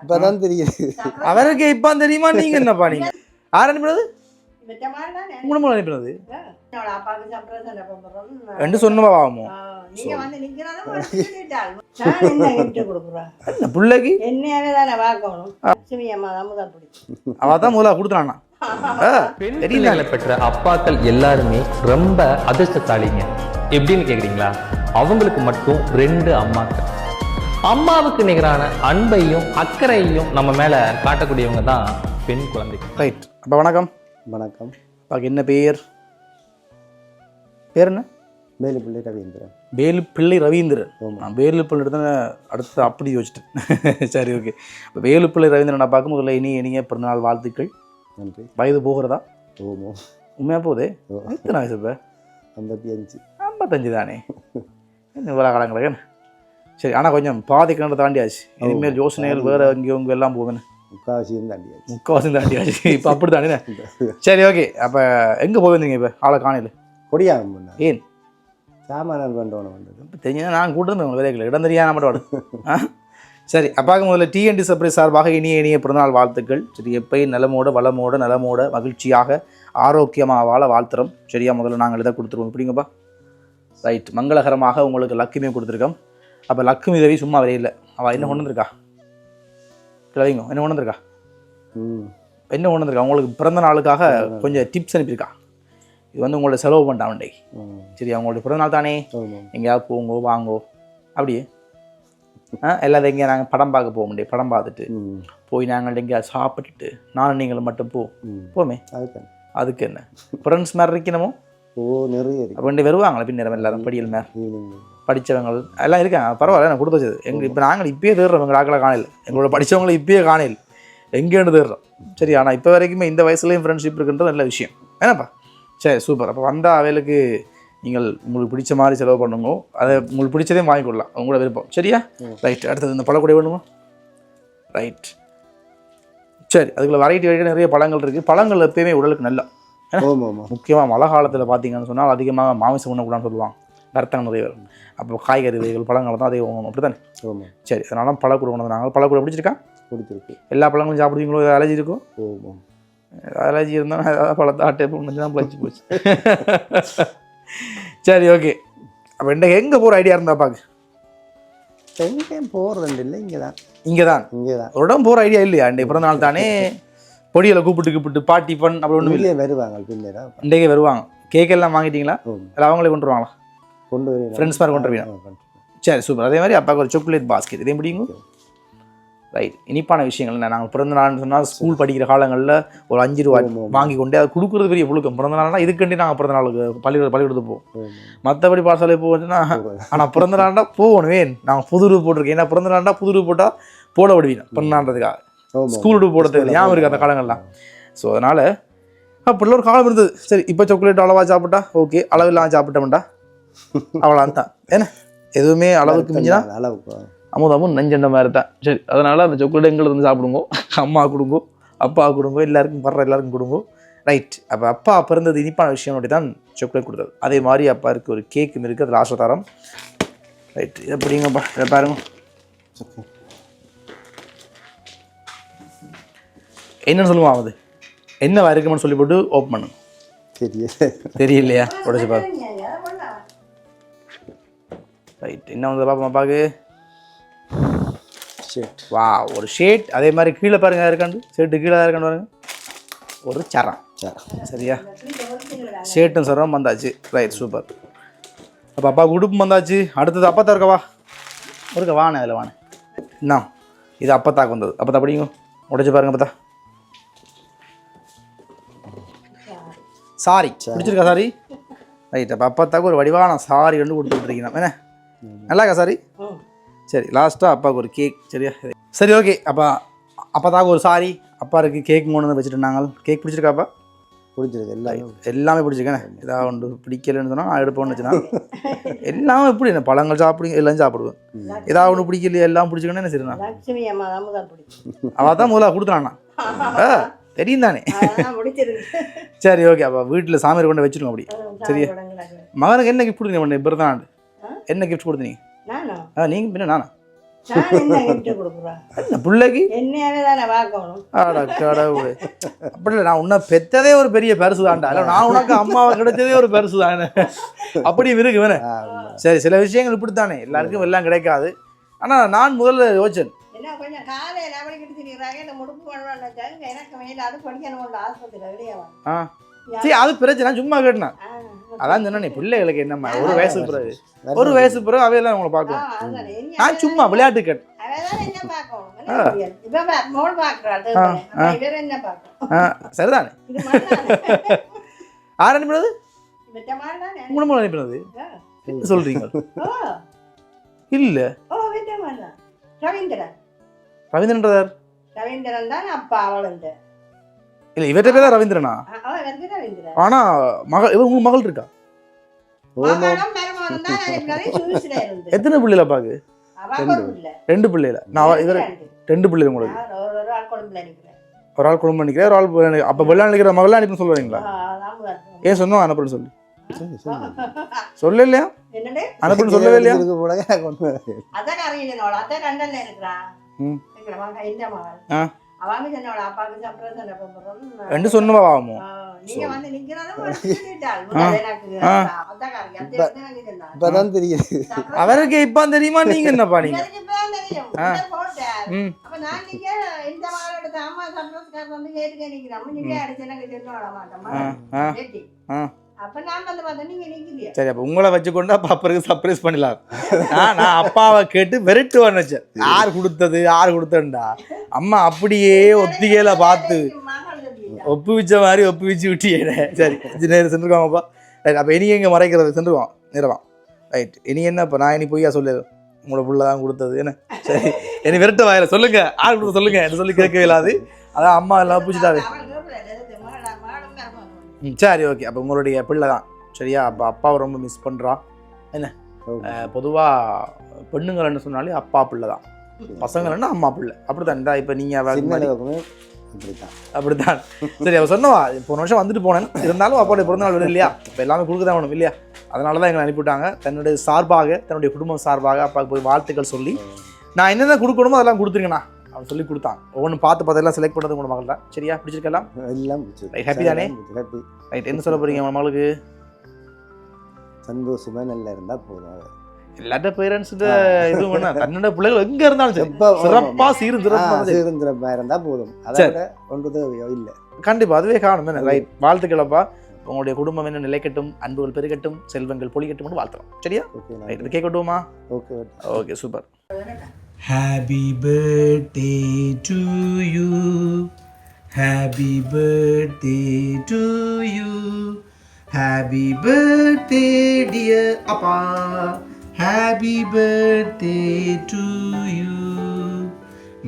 இப்பதான் தெரியுது. அவருக்கு இப்ப தெரியுமா? நீங்க என்னப்பா நீங்க யார் அனுப்பினது? உங்களை மூலம் அனுப்பினது ரெண்டு சொன்னவாமோ பிள்ளைக்கு அவதான் முதல்ல கொடுத்தானா? பெண் பெற்ற அப்பாக்கள் எல்லாருமே ரொம்ப அதிர்ஷ்டசாலிங்க. எப்படின்னு கேக்குறீங்களா? அவங்களுக்கு மட்டும் 2 அம்மாக்கள். அம்மாவுக்கு நிகரான அன்பையும் அக்கறையையும் நம்ம மேல காட்டக்கூடியவங்க தான் பெண் குழந்தைகள். ரைட். அப்ப வணக்கம். வணக்கம். அப்பாக்கு என்ன பேர்? பேர் என்ன? வேலுப்பிள்ளை ரவீந்திரன். வேலுப்பிள்ளை ரவீந்திரன். நான் வேலுப்பிள்ளை எடுத்து அடுத்து அப்படி யோசிச்சிட்டேன். சரி, ஓகே. இப்போ வேலுப்பிள்ளை ரவீந்திரன் அப்பாவுக்கு முதல்ல இனிய பிறந்தநாள் வாழ்த்துக்கள். நன்றி. வயது போகிறதா? ஓமோ. உண்மையாக போகுது. எத்தனை வயசு இப்போ? 55. 55 தானே. இன்னும் இவ்வளோ காலங்களுக்கு. சரி, ஆனால் கொஞ்சம் பாதி கிணறு தாண்டியாச்சு. இனிமேல் யோசனைகள் வேறு எங்கேயோ இங்கே எல்லாம் போவேன்னு முக்கால்வாசியும் தாண்டியாச்சு. இப்போ அப்படி தானே. சரி, ஓகே. அப்போ எங்கே போயிருந்தீங்க இப்போ? ஆளை காணையில் கொடியாகும். ஏன் சாமான் பண்ணுறோம் தெரிஞ்சா நான் கூட்டு உங்கள் வேலைகள் இடம் தெரியாத மட்டும். சரி, அப்பாவுக்கு முதல்ல டிஎன்டி சர்ப்ரைஸ் சார்பாக இனிய பிறந்தநாள் வாழ்த்துக்கள். சரி, எப்பயும் நலமோட மகிழ்ச்சியாக ஆரோக்கியமாக வாழ வாழ்த்துறோம். சரியா? முதல்ல நாங்கள் இதை கொடுத்துருவோம். இப்படிங்கப்பா. ரைட். மங்களகரமாக உங்களுக்கு லக்குமே கொடுத்துருக்கோம். அப்போ லக்குமி தேவி சும்மா வரையில்லை. அவள் என்ன கொண்டு வந்திருக்கா? கிளவிங்க என்ன கொண்டு வந்திருக்கா? உங்களுக்கு பிறந்த நாளுக்காக கொஞ்சம் டிப்ஸ் அனுப்பியிருக்கா. இது வந்து உங்களோட செலவு பண்ணிட்டான் டே. சரி, அவங்களுடைய பிறந்த நாள் தானே, எங்கேயாவது போங்கோ வாங்கோ அப்படியே எல்லாத்தையும் எங்கேயா நாங்கள் படம் பார்க்க போக முடியும். படம் பார்த்துட்டு போய் நாங்கள் எங்கேயாவது சாப்பிட்டுட்டு நானும் நீங்களும் மட்டும் போமே. அதுக்கு என்ன ஃப்ரெண்ட்ஸ் மாதிரி இருக்கணுமோ? நிறைய ரெண்டு வருவாங்களே பின்னேரம் எல்லாரும் படியல் மேலே படித்தவங்க எல்லாம் இருக்காங்க. பரவாயில்ல, நான் கொடுத்து வச்சது எங்கள் இப்போ நாங்கள் இப்பயே தேடுறோம். எங்கள் ஆக்களை காணையில் எங்களோட படித்தவங்களை இப்பயே காணையில் எங்கேன்னு தேடுறோம். சரி, ஆனால் இப்போ வரைக்குமே இந்த வயசுலேயும் ஃப்ரெண்ட்ஷிப் இருக்குன்றது நல்ல விஷயம். ஏன்னாப்பா? சரி, சூப்பர். அப்போ வந்தால் அவைகளுக்கு நீங்கள் உங்களுக்கு பிடிச்ச மாதிரி செலவு பண்ணுங்க. அதை உங்களுக்கு பிடிச்சதே வாங்கி கொடுக்கலாம், உங்களோட விருப்பம். சரியா? ரைட். அடுத்தது இந்த பழக்கூடை வேணுமா? ரைட். சரி, அதுக்குள்ள வெரைட்டி நிறைய பழங்கள் இருக்குது. பழங்கள் எப்பயுமே உடலுக்கு நல்லா. முக்கியமாக மழை காலத்தில் பார்த்தீங்கன்னு சொன்னால் அதிகமாக மாமிசம் உண்ணக்கூடாதுன்னு சொல்லுவாங்க. ரத்தம் நிறைய வரும். அப்போ காய்கறி வகைகள் பழங்கள் தான் அதே வாங்கணும். அப்படி தானே? சரி, அதனால பழக்கூட கொண்டு நாங்கள் பழக்கூட பிடிச்சிருக்கா? பிடிச்சிருக்கு. எல்லா பழங்களும் சாப்பிடுவீங்களோ? அலர்ஜி இருக்கும்? அலர்ஜி இருந்தால் ஏதாவது பழத்தை ஆட்டே முடிஞ்சு தான் பழச்சி போச்சு. சரி, ஓகே. அப்போ எங்கே போகிற ஐடியா இருந்தா பார்க்க? எங்கேயும் போகிறது இல்லை, இங்கே தான் ஒரு இடம் போகிற ஐடியா இல்லையா? இன்றைய பிறந்த நாள் தானே, பொடியில் கூப்பிட்டு பார்ட்டி ஃபன் அப்படி ஒன்றும் இல்லை. வருவாங்க பின்னே இன்றைக்கே வருவாங்க. கேக் எல்லாம் வாங்கிட்டீங்களா? இல்லை அவங்களே கொண்டு வருவாங்களா? கொண்டு வருவீங்க. ஃப்ரெண்ட்ஸ் மாதிரி கொண்டு வருவீங்க. சரி, சூப்பர். அதே மாதிரி அப்பாவுக்கு ஒரு சாக்லேட் பாஸ்கெட் இதே முடியுங்க. ரைட். இனிப்பான விஷயங்கள் என்ன? நாங்கள் பிறந்த நாள்னு சொன்னால் ஸ்கூல் படிக்கிற காலங்களில் ஒரு 5 ரூபா வாங்கி கொண்டே அதை கொடுக்குறது பெரிய புழுக்கம். பிறந்த நாள்னா இதுக்கண்டி நாங்கள் பிறந்த நாளுக்கு பள்ளிக்கூடத்துக்கு போவோம். மற்றபடி பாடசாலை போவோம்னா, ஆனால் பிறந்த நாள்னா போகணும். ஏன் நாங்கள் புது ரூபா போட்டிருக்கேன். ஏன்னா பிறந்த நாள்னா புது ரூபா போட்டால் போட விடுவீங்க பிறந்தான்றதுக்காக. ஸ்கூல் ரூபா போடுறதுக்கு ஞாபகம் இருக்குது அந்த காலங்கள்லாம். ஸோ அதனால் அப்படிலாம் ஒரு காலம் இருந்தது. சரி, இப்போ சாக்லேட் அளவாக சாப்பிட்டா ஓகே, அளவில்லாமல் சாப்பிட்டோம்டா அவ்வளோதான் தான். ஏன்னா எதுவுமே அளவுக்கு மிஞ்சினா அளவுக்கு அமுதமும் நஞ்சண்ட மாதிரி தான். சரி, அதனால் அந்த சாக்லேட் எங்களுக்கு வந்து சாப்பிடுங்க. அம்மா கொடுங்கோ, அப்பா கொடுங்கோ, எல்லாருக்கும் எல்லாருக்கும் கொடுங்கோ. ரைட். அப்போ அப்பா பிறந்தது இனிப்பான விஷயம் அப்படி தான் சாக்லேட் கொடுத்தது. அதே மாதிரி அப்பா இருக்குது ஒரு கேக்கும் இருக்குது, அதில் ஆசைத்தாரம். ரைட். இதை பிடிங்கப்பா, இதை பாருங்க. என்னன்னு சொல்லுவான் அது? என்ன இருக்குன்னு சொல்லி போட்டு ஓப்பன் பண்ணுங்க. தெரியலையா? உடச்சு பாரு. ரைட். என்ன வந்து பாப்பா அப்பாவுக்கு? வா, ஒரு ஷேட். அதே மாதிரி கீழே பாருங்க இருக்காண்டு, ஷேட்டு கீழே இருக்காண்டு பாருங்க, ஒரு சரம். சரியா? ஷேட்டும் சரம் வந்தாச்சு. Right, super. அப்போ அப்பாவுக்கு உடுப்பு வந்தாச்சு. அடுத்தது அப்பத்தா இருக்கவா? ஒருக்க வானே அதில் வானே. என்ன இது? அப்பத்தாக்கு வந்தது. அப்பத்தா படிங்க, உடைச்சு பாருங்க. அப்பத்தா சாரி பிடிச்சிருக்கா? சாரி. ரைட். அப்போ அப்பத்தாக்கு ஒரு வடிவான சாரி கொண்டு கொடுத்து விட்டுருக்கீங்க. என்ன நல்லா இருக்கா சாரி? சரி, லாஸ்ட்டாக அப்பாவுக்கு ஒரு கேக். சரியா? சரி, ஓகே. அப்போதாக்கு ஒரு சாரி, அப்பா இருக்குது கேக் கொண்டு வந்து வச்சுட்டு நாங்கள். கேக் பிடிச்சிருக்காப்பா? பிடிச்சிருக்கு. எல்லாமே பிடிச்சிருக்கேன். ஏதாவது ஒன்று பிடிக்கலன்னு சொன்னால் நான் எடுப்போன்னு வச்சுனா எல்லாமே எப்படி என்ன பழங்கள் சாப்பிடுங்க, எல்லாம் சாப்பிடுவேன். ஏதாவது ஒன்று பிடிக்கலையே, எல்லாம் பிடிச்சிக்கணும். என்ன சரிண்ணா? அவள் தான் முதல்ல கொடுத்துனாண்ணா. தெரியும் தானே? சரி, ஓகே. அப்போ வீட்டில் சாமியார் கொண்டு வச்சுருங்க அப்படி. சரியா? மகனுக்கு என்ன கிஃப்ட் கொடுத்தீங்க? பிறந்த நாள் என்ன கிஃப்ட் கொடுத்தீங்க? நீங்கள் பின்ன நானா? நான் என்ன கிஃப்ட் கொடுக்குறேன்? என்ன பிள்ளைக்கு என்னையாவே தானே பார்க்கணும். ஆடா கடவுளே. அப்படி இல்லை, நான் உன்னை பெற்றதே ஒரு பெரிய பரிசு தான்டா. இல்லை நான் உனக்கு அம்மாவை கிடைச்சதே ஒரு பரிசு தானே. அப்படியும் இருக்கு வேணே. சரி, சில விஷயங்கள் இப்படித்தானே, எல்லாருக்கும் எல்லாம் கிடைக்காது. ஆனால் நான் முதல்ல யோசிச்சேன், என்ன கொஞ்சம் காலையில் அப்படி கிடச்சிருக்கிறாங்க, இந்த முடுப்பு பண்ணுவாங்க. எனக்கு மேலே அது படிக்கணும் ஆஸ்பத்திரியில் வெளியே. சரி அது பிரச்சனை, சும்மா கேட்டேன். அதான் சொன்னே, பிள்ளைகளுக்கு என்னம்மா ஒரு வயசுக்கு பிறகு அவையெல்லாம் உங்களை பார்க்கணும். நான் சும்மா விளையாட்டு கேட்டேன். சரிதானே, யார் அனுப்பினது? உங்களை மூலம் அனுப்பினது சொல்றீங்க? இல்ல ரவீந்திரன் ரவீந்திரன் தான் அப்பா. அவள் இல்ல இவர்கிட்ட பேர் தான் ரவீந்திரனா? ஆனா மகள், உங்க மகள் இருக்கா? எத்தனை பிள்ளைல பாக்கு? 2 பிள்ளைல. நான் இவர் 2 பிள்ளைல. உங்களுக்கு ஒரு ஆள் குடும்பம் நினைக்கிறேன், ஒரு ஆள். அப்ப வெள்ளா நினைக்கிற மகள் அனுப்பி சொல்லுவீங்களா? ஏன் சொன்னோம் அனுப்புன்னு சொல்லி சொல்ல இல்லையா? அனுப்புன்னு சொல்லவே இல்லையா? ரெண்டு சொன்னவாமோ இப்பதான் தெரியுது அவருக்கு. இப்ப தெரியுமா? நீங்க என்னப்பா நீங்க சரி, அப்ப உங்களை வச்சுக்கொண்டு அப்பருக்கு சர்ப்ரைஸ் பண்ணலாம். நான் அப்பாவை கேட்டு விரட்டுவான்னு வச்சேன். யார் கொடுத்தா அம்மா அப்படியே ஒத்திகையில பார்த்து ஒப்புவிச்ச மாதிரி ஒப்புவிச்சு விட்டியே. சரி, நேரம் சென்றுருக்காங்கப்பா. ரைட், அப்போ இனி எங்கே மறைக்கிறது? சென்றுருவான் நேரவான். ரைட், இனி என்ன இப்போ நான் இனி பொய்யா சொல்லு, உங்களோட புள்ள தான் கொடுத்தது என்ன? சரி, இனி விரட்ட வாயில சொல்லுங்க, யார் கொடுத்த சொல்லுங்க என்று சொல்லி கேட்கவே இல்லாது. அதான் அம்மா எல்லாம் ஒப்புச்சுட்டாரு. சரி, ஓகே. அப்போ உங்களுடைய பிள்ளை தான் சரியா? அப்போ அப்பாவை ரொம்ப மிஸ் பண்ணுறா என்ன? பொதுவாக பெண்ணுங்கள்னு சொன்னாலே அப்பா பிள்ளை தான், பசங்கள்னா அம்மா பிள்ளை. அப்படித்தான் இந்த இப்போ நீங்கள் அப்படித்தான். சரி, அவள் சொன்னவா போன வருஷம் வந்துட்டு போனேன், இருந்தாலும் அப்பாவுடைய பிறந்தநாள் வரும் இல்லையா? இப்போ எல்லாமே கொடுக்க தான் வேணும் இல்லையா? அதனால தான் எங்களை அனுப்பிவிட்டாங்க. தன்னுடைய சார்பாக, தன்னுடைய குடும்பம் சார்பாக அப்பாவுக்கு போய் வாழ்த்துக்கள் சொல்லி நான் என்னென்ன கொடுக்கணுமோ அதெல்லாம் கொடுத்துருங்கண்ணா அவன் சொல்லி கொடுத்தான். ஒவ்வொன்று பார்த்து எல்லாம் செலக்ட் பண்ணது உங்களோட மகள் தான் சரியா? பிடிச்சிருக்கலாம் எல்லாம்? ஹாப்பி தானே? ரைட், என்ன சொல்ல போறீங்க உங்க மகளுக்கு? சந்தோஷமா நல்லா இருந்தா போதும். எல்லாட்ட பேரண்ட்ஸ்ட இது பண்ணா தன்னோட பிள்ளைகள் எங்க இருந்தாலும் சிறப்பா சீர்திருப்பமா இருந்தா போதும். அதோட ஒன்று தேவையோ இல்லை. கண்டிப்பா அதுவே காணும். ரைட், வாழ்த்துக்களப்பா. உங்களுடைய குடும்பம் என்ன நிலைக்கட்டும், அன்புகள் பெருகட்டும், செல்வங்கள் பொழிகட்டும் வாழ்த்துறோம் சரியா? ரைட், இது கேட்கட்டுமா? Okay okay, super. Happy birthday to you, happy birthday to you, happy birthday dear Appa, happy birthday to you,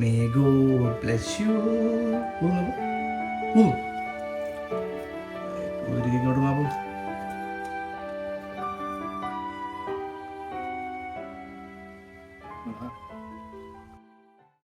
may God bless you.